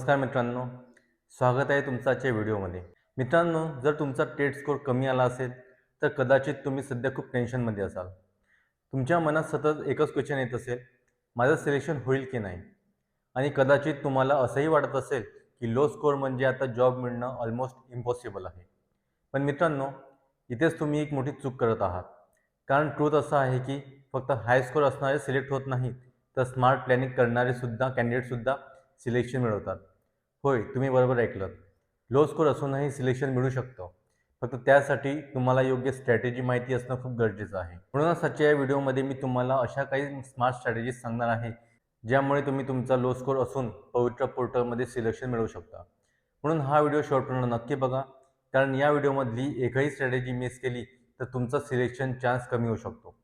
नमस्कार मित्रांनो, स्वागत आहे तुमचं आजच्या व्हिडिओमध्ये. मित्रांनो, जर तुमचा टेट स्कोर कमी आला असेल तर कदाचित तुम्ही सध्या खूप टेन्शनमध्ये असाल. तुमच्या मनात सतत एकच क्वेश्चन येत असेल, माझं सिलेक्शन होईल की नाही? आणि कदाचित तुम्हाला असंही वाटत असेल की लो स्कोर म्हणजे आता जॉब मिळणं ऑलमोस्ट इम्पॉसिबल आहे. पण मित्रांनो, इथेच तुम्ही एक मोठी चूक करत आहात. कारण ट्रूथ असं आहे की फक्त हाय स्कोर असणारे सिलेक्ट होत नाहीत, तर स्मार्ट प्लॅनिंग करणारे सुद्धा कॅन्डिडेटसुद्धा सिलेक्शन मिळवतात. होय, तुम्ही बरोबर ऐकलं. लो स्कोर असूनही सिलेक्शन मिळू शकतं. फक्त त्यासाठी तुम्हाला योग्य स्ट्रॅटेजी माहिती असणं खूप गरजेचं आहे. म्हणूनच आजच्या या व्हिडिओमध्ये मी तुम्हाला अशा काही स्मार्ट स्ट्रॅटेजीज सांगणार आहे, ज्यामुळे तुम्ही तुमचा लो स्कोर असून पवित्र पोर्टलमध्ये सिलेक्शन मिळवू शकता. म्हणून हा व्हिडिओ शेवटपर्यंत नक्की बघा, कारण या व्हिडिओमधली एकही स्ट्रॅटेजी मिस केली तर तुमचा सिलेक्शन चान्स कमी होऊ शकतो.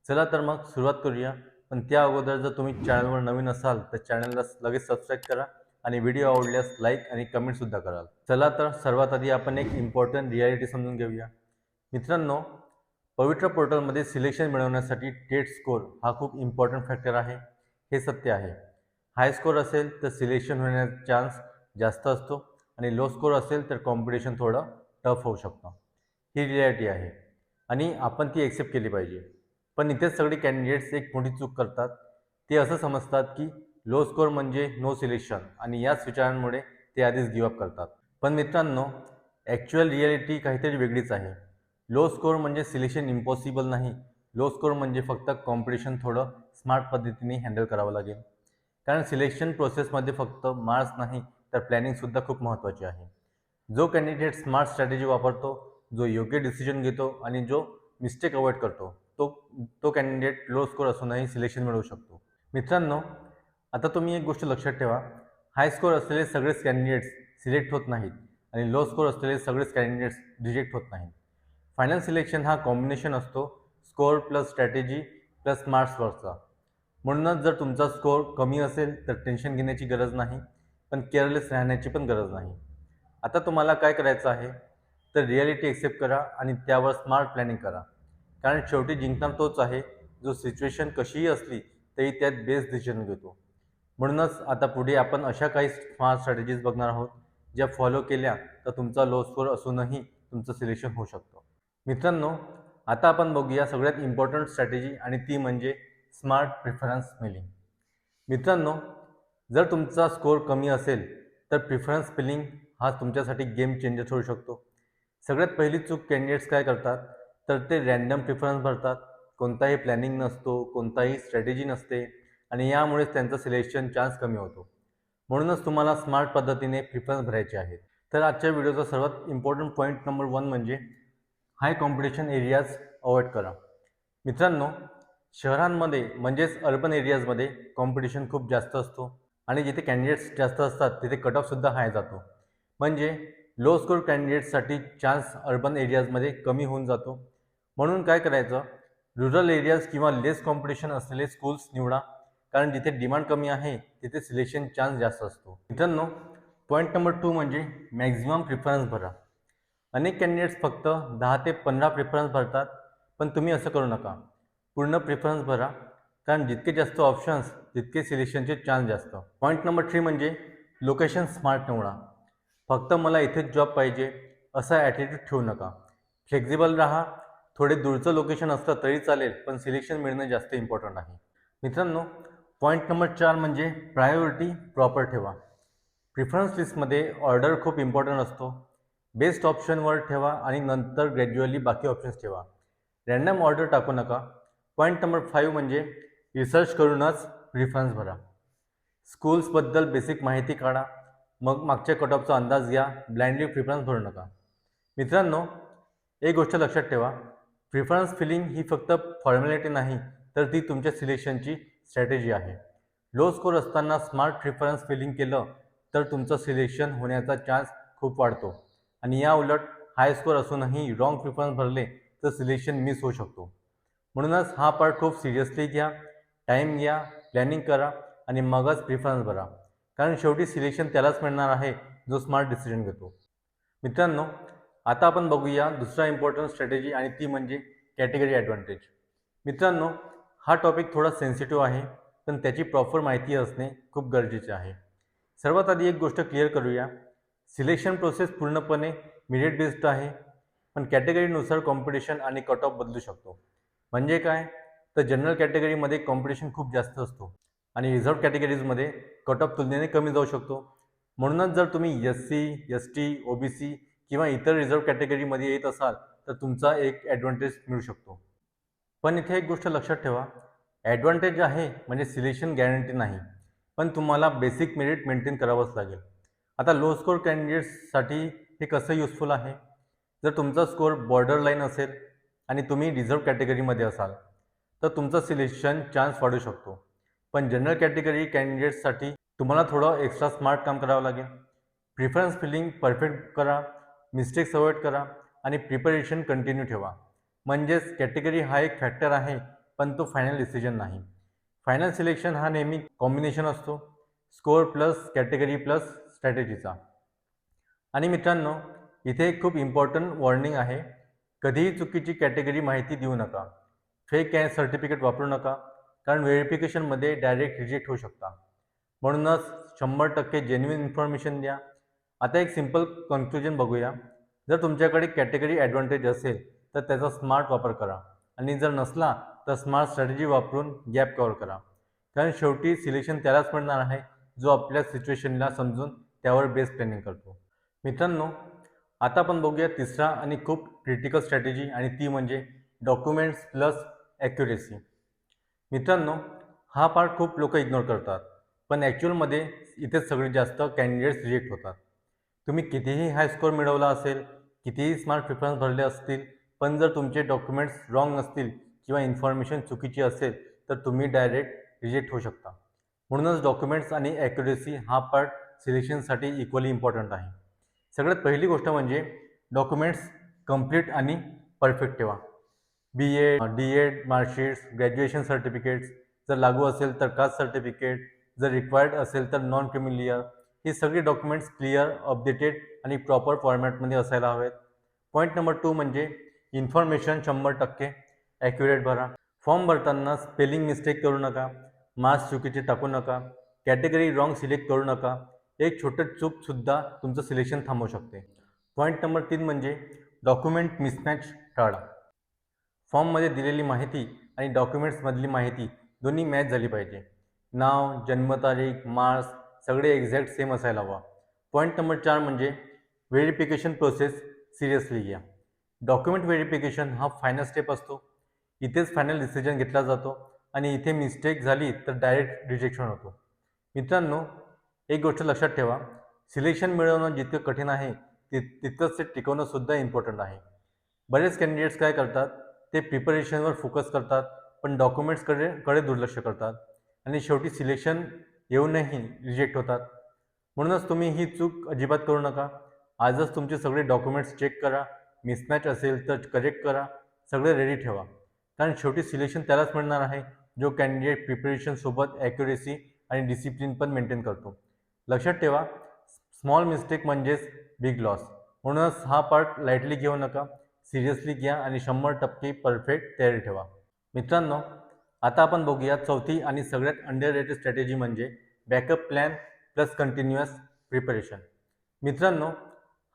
चला तर मग सुरुवात करूया. पण त्या अगोदर जर तुम्ही चॅनलवर नवीन असाल तर चॅनलला लगेच सबस्क्राईब करा आणि व्हिडिओ आवडल्यास लाईक आणि कमेंटसुद्धा कराल. चला तर सर्वात आधी आपण एक इम्पॉर्टंट रियालिटी समजून घेऊया. मित्रांनो, पवित्र पोर्टलमध्ये सिलेक्शन मिळवण्यासाठी टेट स्कोर हा खूप इम्पॉर्टंट फॅक्टर आहे. हे सत्य आहे. हाय स्कोर असेल तर सिलेक्शन होण्याचा चान्स जास्त असतो आणि लो स्कोर असेल तर कॉम्पिटिशन थोडं टफ होऊ शकतं. ही रियालिटी आहे आणि आपण ती एक्सेप्ट केली पाहिजे. पण इथेच सगळे कॅन्डिडेट्स एक मोठी चूक करतात. ते असं समजतात की लो स्कोर म्हणजे नो सिलेक्शन आणि याच विचारांमुळे ते आधीच गिवअप करतात. पण मित्रांनो, ॲक्च्युअल रियालिटी काहीतरी वेगळीच आहे. लो स्कोर म्हणजे सिलेक्शन इम्पॉसिबल नाही. लो स्कोर म्हणजे फक्त कॉम्पिटिशन थोडं स्मार्ट पद्धतीने हँडल करावं लागेल. कारण सिलेक्शन प्रोसेसमध्ये फक्त मार्क्स नाही तर प्लॅनिंगसुद्धा खूप महत्त्वाची आहे. जो कॅन्डिडेट स्मार्ट स्ट्रॅटेजी वापरतो, जो योग्य डिसिजन घेतो आणि जो मिस्टेक अवॉइड करतो, तो तो कॅन्डिडेट लो स्कोर असूनही सिलेक्शन मिळवू शकतो. मित्रांनो, आता तुम्ही एक गोष्ट लक्षात ठेवा, हाय स्कोर असलेले सगळेच कॅन्डिडेट्स सिलेक्ट होत नाहीत आणि लो स्कोर असलेले सगळेच कॅन्डिडेट्स रिजेक्ट होत नाहीत. फायनल सिलेक्शन हा कॉम्बिनेशन असतो score plus strategy plus smart वर्कचा. म्हणूनच जर तुमचा स्कोर कमी असेल तर टेन्शन घेण्याची गरज नाही, पण केअरलेस राहण्याची पण गरज नाही. आता तुम्हाला काय करायचं आहे, तर रिॲलिटी एक्सेप्ट करा आणि त्यावर स्मार्ट प्लॅनिंग करा. कारण शेवटी जिंकणार तोच आहे जो सिच्युएशन कशीही असली तरी त्यात बेस्ट डिसिजन घेतो. म्हणूनच आता पुढे आपण अशा काही स्मार्ट स्ट्रॅटेजीज बघणार आहोत, ज्या फॉलो केल्या तर तुमचा लो स्कोर असूनही तुमचं सिलेक्शन होऊ शकतं. मित्रांनो, आता आपण बघूया सगळ्यात इम्पॉर्टंट स्ट्रॅटेजी आणि ती म्हणजे स्मार्ट प्रिफरन्स स्पेलिंग. मित्रांनो, जर तुमचा स्कोर कमी असेल तर प्रिफरन्स स्पेलिंग हा तुमच्यासाठी गेम चेंजर होऊ शकतो. सगळ्यात पहिली चूक कॅन्डिडेट्स काय करतात, तर ते रॅन्डम प्रिफरन्स भरतात. कोणताही प्लॅनिंग नसतो, कोणताही स्ट्रॅटेजी नसते आणि यामुळेच त्यांचा सिलेक्शन चान्स कमी होतो. म्हणूनच तुम्हाला स्मार्ट पद्धतीने प्रिफरन्स भरायचे आहेत. तर आजच्या व्हिडिओचा सर्वात इम्पॉर्टंट पॉईंट नंबर 1 म्हणजे हाय कॉम्पिटिशन एरियाज अवॉइड करा. मित्रांनो, शहरांमध्ये म्हणजेच अर्बन एरियाजमध्ये कॉम्पिटिशन खूप जास्त असतो आणि जिथे कॅन्डिडेट्स जास्त असतात तिथे कट ऑफसुद्धा हाय जातो. म्हणजे लो स्कोर कॅन्डिडेट्ससाठी चान्स अर्बन एरियाजमध्ये कमी होऊन जातो. म्हणून काय करायचं, रुरल एरियाज किंवा लेस कॉम्पिटिशन असलेले स्कूल्स निवडा. कारण जिथे डिमांड कमी आहे तिथे सिलेक्शन चान्स जास्त असतो. मित्रांनो, पॉईंट नंबर 2 म्हणजे मॅक्झिमम प्रिफरन्स भरा. अनेक कॅन्डिडेट्स फक्त 10 ते 15 प्रिफरन्स भरतात, पण तुम्ही असं करू नका. पूर्ण प्रिफरन्स भरा, कारण जितके जास्त ऑप्शन्स तितके सिलेक्शनचे चान्स जास्त. पॉईंट नंबर 3 म्हणजे लोकेशन स्मार्ट निवडा. फक्त मला इथेच जॉब पाहिजे असा ॲटिट्यूड ठेवू नका. फ्लेक्झिबल राहा. थोडे दूरचं लोकेशन असलं तरी चालेल, पण सिलेक्शन मिळणं जास्त इम्पॉर्टंट आहे. मित्रांनो, पॉईंट नंबर 4 म्हणजे प्रायोरिटी प्रॉपर ठेवा. प्रिफरन्स लिस्टमध्ये ऑर्डर खूप इम्पॉर्टंट असतो. बेस्ट ऑप्शनवर ठेवा आणि नंतर ग्रॅज्युअली बाकी ऑप्शन्स ठेवा. रॅन्डम ऑर्डर टाकू नका. पॉईंट नंबर 5 म्हणजे रिसर्च करूनच प्रिफरन्स भरा. स्कूल्सबद्दल बेसिक माहिती काढा, मग मागच्या कट ऑफचा अंदाज घ्या. ब्लाइंडली प्रिफरन्स भरू नका. मित्रांनो, एक गोष्ट लक्षात ठेवा, प्रिफरन्स फिलिंग ही फक्त फॉर्मॅलिटी नाही, तर ती तुमच्या सिलेक्शनची स्ट्रॅटेजी आहे. लो स्कोर असताना स्मार्ट प्रिफरन्स फिलिंग केलं तर तुमचं सिलेक्शन होण्याचा चान्स खूप वाढतो आणि या उलट हाय स्कोर असूनही रॉंग प्रिफरन्स भरले तर सिलेक्शन मिस होऊ शकतो. म्हणूनच हा पार्ट खूप सिरियसली घ्या. टाईम घ्या, प्लॅनिंग करा आणि मगच प्रिफरन्स भरा. कारण शेवटी सिलेक्शन त्यालाच मिळणार आहे जो स्मार्ट डिसिजन घेतो. मित्रांनो, आता आपण बघूया दुसरा इम्पॉर्टंट स्ट्रॅटेजी आणि ती म्हणजे कॅटेगरी ॲडव्हान्टेज. मित्रांनो, हा टॉपिक थोडा सेन्सिटिव्ह आहे, पण त्याची प्रॉपर माहिती असणे खूप गरजेचे आहे. सर्वात आधी एक गोष्ट क्लिअर करूया, सिलेक्शन प्रोसेस पूर्णपणे मेरिट बेस्ड आहे, पण कॅटेगरीनुसार कॉम्पिटिशन आणि कट ऑफ बदलू शकतो. म्हणजे काय, तर जनरल कॅटेगरीमध्ये कॉम्पिटिशन खूप जास्त असतो आणि रिझर्व कॅटेगरीजमध्ये कट ऑफ तुलनेने कमी जाऊ शकतो. म्हणूनच जर तुम्ही SC, ST, OBC किंवा इतर रिझर्व कॅटेगरीमध्ये येत असाल तर तुमचा एक ॲडव्हान्टेज मिळू शकतो. पण इथे एक गोष्ट लक्षात ठेवा, ॲडव्हान्टेज आहे म्हणजे सिलेक्शन गॅरंटी नाही, पण तुम्हाला बेसिक मेरिट मेंटेन करावंच लागेल. आता लो स्कोर कॅन्डिडेट्ससाठी हे कसं युजफुल आहे, जर तुमचा स्कोअर बॉर्डर लाईन असेल आणि तुम्ही रिझर्व कॅटेगरीमध्ये असाल तर तुमचं सिलेक्शन चान्स वाढू शकतो. पण जनरल कॅटेगरी कॅन्डिडेट्ससाठी तुम्हाला थोडं एक्स्ट्रा स्मार्ट काम करावं लागेल. प्रिफरन्स फिलिंग परफेक्ट करा, मिस्टेक्स अवॉइड करा आणि प्रिपरेशन कंटिन्यू ठेवा. म्हणजेच कॅटेगरी हा एक फॅक्टर आहे, पण तो फायनल डिसिजन नाही. फायनल सिलेक्शन हा नेहमी कॉम्बिनेशन असतो, स्कोअर प्लस कॅटेगरी प्लस स्ट्रॅटेजीचा. आणि मित्रांनो, इथे एक खूप इम्पॉर्टंट वॉर्निंग आहे, कधीही चुकीची कॅटेगरी माहिती देऊ नका. फेक सर्टिफिकेट वापरू नका, कारण व्हेरिफिकेशनमध्ये डायरेक्ट रिजेक्ट होऊ शकता. म्हणूनच 100% जेन्युइन इन्फॉर्मेशन द्या. आता एक सिंपल कन्क्लुजन बघूया. जर तुमच्याकडे कॅटेगरी ॲडव्हान्टेज असेल तर त्याचा स्मार्ट वापर करा, आणि जर नसला तर स्मार्ट स्ट्रॅटेजी वापरून गॅप कव्हर करा. कारण शेवटी सिलेक्शन त्यालाच मिळणार आहे जो आपल्या सिच्युएशनला समजून त्यावर बेस्ट प्लॅनिंग करतो. मित्रांनो, आता आपण बघूया तिसरा आणि खूप क्रिटिकल स्ट्रॅटेजी, आणि ती म्हणजे डॉक्युमेंट्स प्लस ॲक्युरेसी. मित्रांनो, हा पार्ट खूप लोक इग्नोर करतात, पण ॲक्च्युअलमध्ये इथेच सगळ्यात जास्त कॅन्डिडेट्स रिजेक्ट होतात. तुम्ही कितीही हाय स्कोअर मिळवला असेल, कितीही स्मार्ट प्रिफरन्स भरले असतील, पण जर तुमचे डॉक्युमेंट्स रॉंग नसतील किंवा इन्फॉर्मेशन चुकीची असेल तर तुम्ही डायरेक्ट रिजेक्ट होऊ शकता. म्हणूनच डॉक्युमेंट्स आणि ॲक्युरेसी हा पार्ट सिलेक्शनसाठी इक्वली इम्पॉर्टंट आहे. सगळ्यात पहिली गोष्ट म्हणजे डॉक्युमेंट्स कंप्लीट आणि परफेक्ट ठेवा. BA, DED, marksheets, graduation certificates, जर लागू असेल तर कास्ट सर्टिफिकेट, जर रिक्वायर्ड असेल तर नॉन क्रिमिलियर, ही सगळी डॉक्युमेंट्स क्लिअर, अपडेटेड आणि प्रॉपर फॉर्मॅटमध्ये असायला हवेत. पॉईंट नंबर 2 म्हणजे इन्फॉर्मेशन 100% ॲक्युरेट भरा. फॉर्म भरताना स्पेलिंग मिस्टेक करू नका, मार्क्स चुकीचे टाकू नका, कॅटेगरी रॉंग सिलेक्ट करू नका. एक छोटं चूकसुद्धा तुमचं सिलेक्शन थांबवू शकते. पॉईंट नंबर 3 म्हणजे डॉक्युमेंट मिसमॅच टाळा. फॉर्ममध्ये दिलेली माहिती आणि डॉक्युमेंट्समधली माहिती दोन्ही मॅच झाली पाहिजे. नाव, जन्मतारीख, मार्क्स सगळे एक्झॅक्ट सेम असायला हवा. पॉईंट नंबर 4 म्हणजे व्हेरिफिकेशन प्रोसेस सिरियसली घ्या. डॉक्युमेंट व्हेरिफिकेशन हा फायनल स्टेप असतो. इथेच फायनल डिसिजन घेतला जातो आणि इथे मिस्टेक झाली तर डायरेक्ट रिजेक्शन होतो. मित्रांनो, एक गोष्ट लक्षात ठेवा, सिलेक्शन मिळवणं जितकं कठीण आहे तितकंच ते टिकवणं सुद्धा इम्पॉर्टंट आहे. बरेच कॅन्डिडेट्स काय करतात, ते प्रिपरेशनवर फोकस करतात पण डॉक्युमेंट्सकडे दुर्लक्ष करतात आणि शेवटी सिलेक्शन येऊनही रिजेक्ट होतात. म्हणूनच तुम्ही ही चूक अजिबात करू नका. आजच तुमचे सगळे डॉक्युमेंट्स चेक करा, मिसमॅच असेल तर करेक्ट करा, सगळे रेडी ठेवा. कारण शेवटी सिलेक्शन त्यालाच मिळणार आहे जो कॅन्डिडेट प्रिपरेशनसोबत ॲक्युरेसी आणि डिसिप्लिन पण मेंटेन करतो. लक्षात ठेवा, स्मॉल मिस्टेक म्हणजेच बिग लॉस. म्हणूनच हा पार्ट लाईटली घेऊ नका, सिरियसली घ्या आणि 100% परफेक्ट तयारी ठेवा. मित्रांनो, आता आपण बघूया चौथी आणि सगळ्यात अंडररेटेड स्ट्रॅटेजी म्हणजे backup plan plus continuous preparation. मित्रांनो,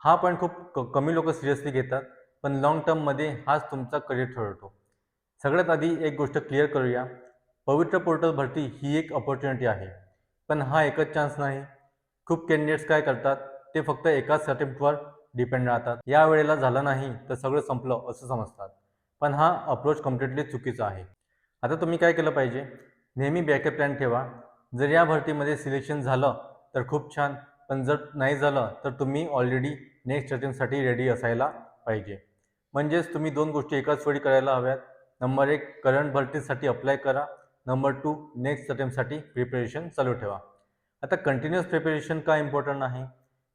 हा पॉईंट खूप कमी लोक सिरियसली घेतात, पण लाँग टर्ममध्ये हाच तुमचा करिअर ठरवतो. सगळ्यात आधी एक गोष्ट क्लिअर करूया, पवित्र पोर्टल भरती ही एक अपॉर्च्युनिटी आहे, पण हा एकच चान्स नाही. खूप कॅन्डिडेट्स काय करतात, ते फक्त एकाच अटेम्प्टवर डिपेंड राहतात. या वेळेला झालं नाही तर सगळं संपलं असं समजतात, पण हा अप्रोच कम्प्लिटली चुकीचा आहे. आता तुम्ही काय केलं पाहिजे, नेहमी बॅकअप प्लॅन ठेवा. जर या भरतीमध्ये सिलेक्शन झालं तर खूप छान, पण जर नाही झालं तर तुम्ही ऑलरेडी नेक्स्ट अटेम्प्टसाठी रेडी असायला पाहिजे. म्हणजेच तुम्ही 2 गोष्टी एकाच वेळी करायला हव्यात. नंबर 1, करंट भरतीसाठी अप्लाय करा. नंबर 2, नेक्स्ट अटेम्प्टसाठी प्रिपरेशन चालू ठेवा. आता कंटिन्युअस प्रिपरेशन का इम्पॉर्टंट आहे,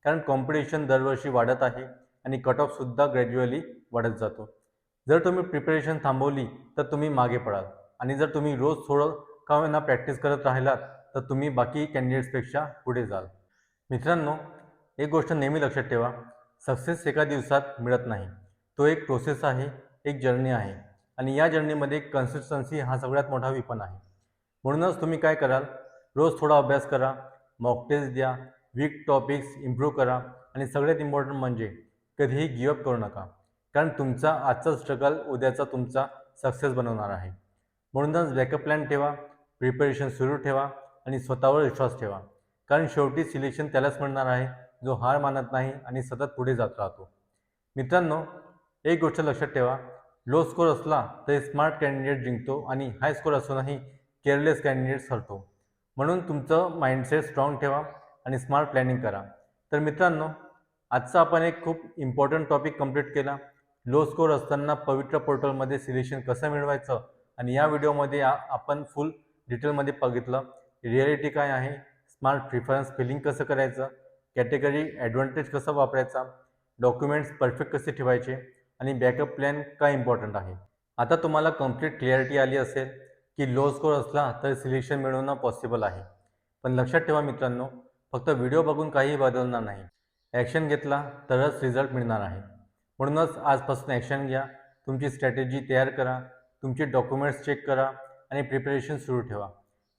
कारण कॉम्पिटिशन दरवर्षी वाढत आहे आणि कट ऑफसुद्धा ग्रॅज्युअली वाढत जातो. जर तुम्ही प्रिपरेशन थांबवली तर तुम्ही मागे पडाल, आणि जर तुम्ही रोज थोडं का होईना प्रॅक्टिस करत राहिलात तर तुम्ही बाकी कॅन्डिडेट्सपेक्षा पुढे जाल. मित्रांनो, एक गोष्ट नेहमी लक्षात ठेवा, सक्सेस एका दिवसात मिळत नाही. तो एक प्रोसेस आहे, एक जर्नी आहे, आणि या जर्नीमध्ये कन्सिस्टन्सी हा सगळ्यात मोठा विपन आहे. म्हणूनच तुम्ही काय कराल, रोज थोडा अभ्यास करा, मॉक टेस्ट द्या, वीक टॉपिक्स इम्प्रूव्ह करा आणि सगळ्यात इम्पॉर्टंट म्हणजे कधीही गिवअप करू नका, कारण तुमचा आजचा स्ट्रगल उद्याचा तुमचा सक्सेस बनवणार आहे. म्हणूनच बॅकअप प्लॅन ठेवा, प्रिपरेशन सुरू ठेवा आणि स्वतःवर विश्वास ठेवा, कारण शेवटी सिलेक्शन त्यालाच मिळणार आहे जो हार मानत नाही आणि सतत पुढे जात राहतो. मित्रांनो, एक गोष्ट लक्षात ठेवा, लो स्कोर असला तरी स्मार्ट कॅन्डिडेट जिंकतो आणि हाय स्कोर असूनही केअरलेस कॅन्डिडेट हरतो. म्हणून तुमचं माइंडसेट स्ट्रॉंग ठेवा आणि स्मार्ट प्लॅनिंग करा. तर मित्रांनो, आजचा आपण एक खूप इम्पॉर्टंट टॉपिक कंप्लीट केला. लो स्कोर असताना पवित्र पोर्टलमध्ये सिलेक्शन कसं मिळवायचं आणि या व्हिडिओमध्ये आपण फुल डिटेलमध्ये बघितलं रिॲलिटी काय आहे, स्मार्ट प्रिफरन्स फिलिंग कसं करायचं, कॅटेगरी ॲडव्हान्टेज कसं वापरायचा, डॉक्युमेंट्स परफेक्ट कसे ठेवायचे आणि बॅकअप प्लॅन का इम्पॉर्टंट आहे. आता तुम्हाला कंप्लीट क्लिअरिटी आली असेल की लो स्कोर असला तर सिलेक्शन मिळवणं पॉसिबल आहे. पण लक्षात ठेवा मित्रांनो, फक्त व्हिडिओ बघून काही बदलणार नाही. ॲक्शन घेतला तरच रिझल्ट मिळणार आहे. म्हणूनच आजपासून ॲक्शन घ्या, तुमची स्ट्रॅटेजी तयार करा, तुमचे डॉक्युमेंट्स चेक करा आणि प्रिपरेशन सुरू ठेवा,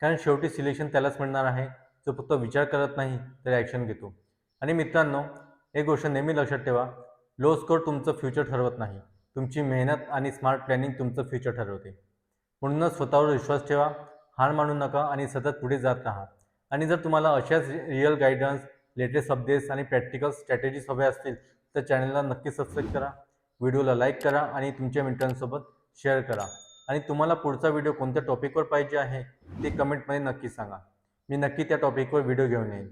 कारण शेवटी सिलेक्शन त्यालाच मिळणार आहे जो फक्त विचार करत नाही तर ॲक्शन घेतो. आणि मित्रांनो, एक गोष्ट नेहमी लक्षात ठेवा, लो स्कोर तुमचं फ्युचर ठरवत नाही, तुमची मेहनत आणि स्मार्ट प्लॅनिंग तुमचं फ्युचर ठरवते. म्हणूनच स्वतःवर विश्वास ठेवा, हार मानू नका आणि सतत पुढे जात राहा. आणि जर तुम्हाला अशाच रिअल गायडन्स, लेटेस्ट अपडेट्स आणि प्रॅक्टिकल स्ट्रॅटेजीज हव्या असतील तर चॅनलला नक्की सबस्क्राईब करा, व्हिडिओला लाईक करा आणि तुमच्या मित्रांसोबत शेअर करा. आणि तुम्हाला पुढचा व्हिडिओ कोणत्या टॉपिकवर पाहिजे आहे ते कमेंटमध्ये नक्की सांगा. मी नक्की त्या टॉपिकवर व्हिडिओ घेऊन येईन.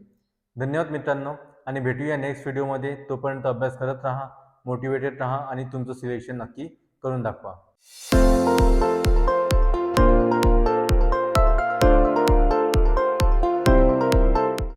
धन्यवाद मित्रांनो, आणि भेटूया नेक्स्ट व्हिडिओमध्ये. तोपर्यंत अभ्यास करत राहा, मोटिवेटेड राहा आणि तुमचं सिलेक्शन नक्की करून दाखवा.